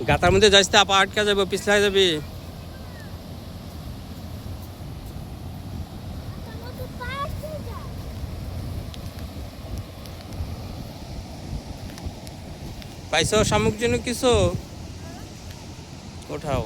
গাতার মধ্যে যাইতে আপা আটকা যাবে, পিছলাই যাবি। পাইছো শামুক জন্য কিছু? ওঠাও।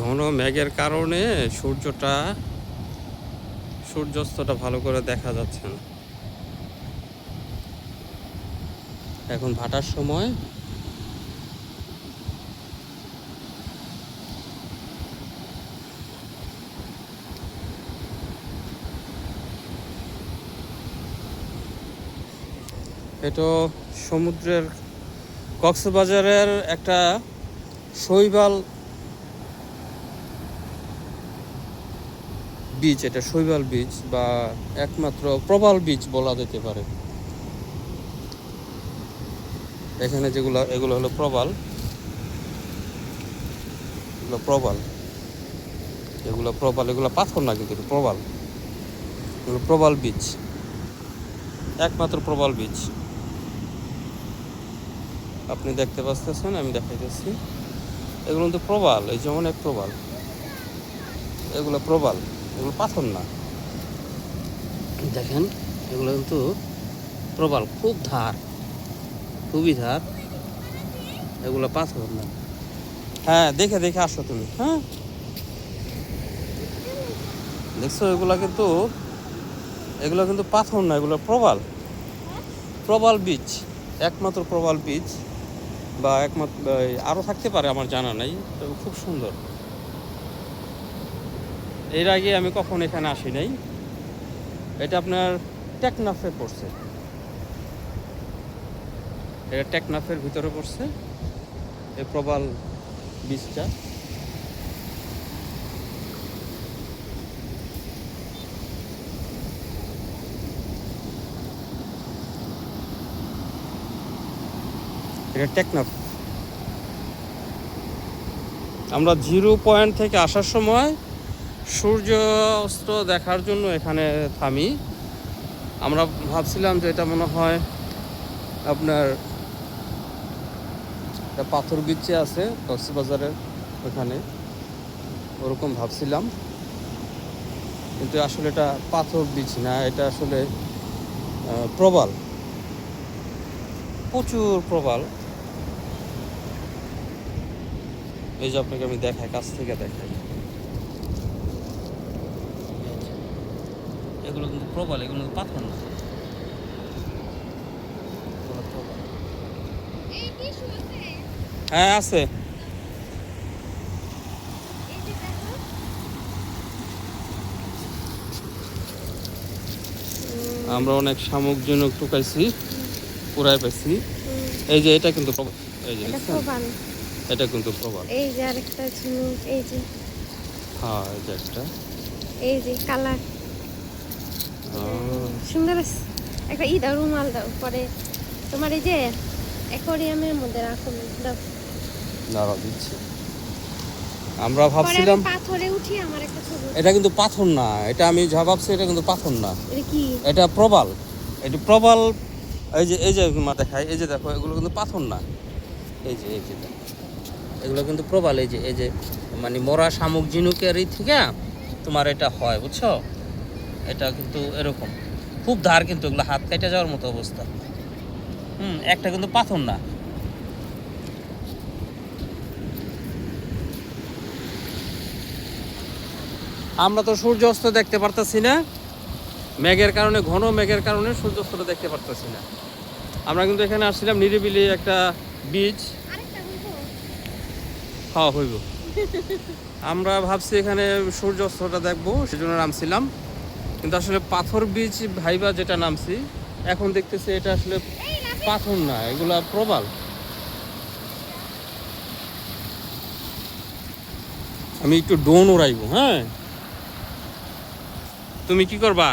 ঘন মেঘের কারণে সূর্যাস্তটা ভালো করে দেখা যাচ্ছে না। এখন ভাটার সময়। এটা সমুদ্রের কক্সবাজারের একটা শৈবাল বিচ, এটা শৈবাল বিচ বা একমাত্র প্রবাল বিচ বলা যেতে পারে। এখানে এগুলো হলো প্রবাল, এগুলো পাথর না, কিন্তু প্রবাল, এগুলো প্রবাল বিচ, একমাত্র প্রবাল বিচ। আপনি দেখতে পাচ্ছেন, আমি দেখাইতেছি। এগুলো কিন্তু প্রবাল, এই যে অনেক প্রবাল, এগুলো প্রবাল, এগুলো পাথর না। দেখেন এগুলো কিন্তু প্রবাল, খুবই ধার, এগুলো পাথর না। হ্যাঁ, দেখে আসো তুমি। হ্যাঁ, দেখছো, এগুলো কিন্তু পাথর না, এগুলো প্রবাল বিচ, একমাত্র প্রবাল বিচ বা একমাত্র, আরও থাকতে পারে আমার জানা নাই, তবে খুব সুন্দর। এর আগে আমি কখনো এখানে আসি নাই। এটা আপনার টেকনাফে পড়ছে, এটা টেকনাফের ভিতরে পড়ছে এই প্রবাল বিচটা। এটা টেকনাফ। আমরা 0 পয়েন্ট থেকে আসার সময় সূর্য অস্ত দেখার জন্য এখানে থামি। আমরা ভাবছিলাম যে এটা মনে হয় আপনার একটা পাথর বিচে আছে কক্সবাজারের ওখানে, ওরকম ভাবছিলাম, কিন্তু আসলে এটা পাথর বিচ না, এটা আসলে প্রবাল, প্রচুর প্রবাল। এই যে আপনাকে আমি দেখাই, কাছ থেকে দেখাই, এগুলো কিন্তু প্রবাল, এগুলো কিন্তু পাথর না। হ্যাঁ আছে। আমরা অনেক শামুকজনক টুকাইছি, পুরাই পাইছি। এই যে এটা কিন্তু এই যে এটা কিন্তু প্রবাল। এই যে আরেকটা ঝিনুক, এই যে হ্যাঁ, এই যে একটা, এই যে কালার সুন্দর একটা দাও, রুমাল দাও, পরে তোমার এই যে অ্যাকোয়ারিয়ামের মধ্যে রাখো, দাও। দাঁড়াও দিচ্ছি। আমরা ভাবছিলাম পাথরে উঠি, আমার একটা ছবি। এটা কিন্তু পাথর না, এটা আমি যা ভাবছি এটা কিন্তু পাথর না, এটা কি? এটা প্রবাল, এটা প্রবাল। এই যে মা দেখাই, এই যে দেখো, এগুলো কিন্তু পাথর না, এই যে এগুলো কিন্তু প্রবাল। এই যে মানে মরা শামুক ঝিনুকের থেকে তোমার এটা হয়, বুঝছো? এটা কিন্তু এরকম খুব ধার, কিন্তু এগুলো হাত কেটে যাওয়ার মতো অবস্থা। একটা কিন্তু পাথর না। আমরা তো সূর্যাস্ত দেখতে পারতেছি না, মেঘের কারণে, ঘন মেঘের কারণে সূর্যাস্তটা দেখতে পারতেছি না। আমরা কিন্তু এখানে আসছিলাম নিরিবিলি একটা বিচ। হ্যাঁ, হইব। আমরা ভাবছি এখানে সূর্যাস্তটা দেখবো, সেজন্য নামছিলাম, কিন্তু আসলে পাথর বিচ ভাইবা যেটা নামছি, এখন দেখতেছি এটা আসলে পাথর না, এগুলা প্রবাল। আমি একটু ড্রোন উড়াইবো। হ্যাঁ, তুমি কি করবা?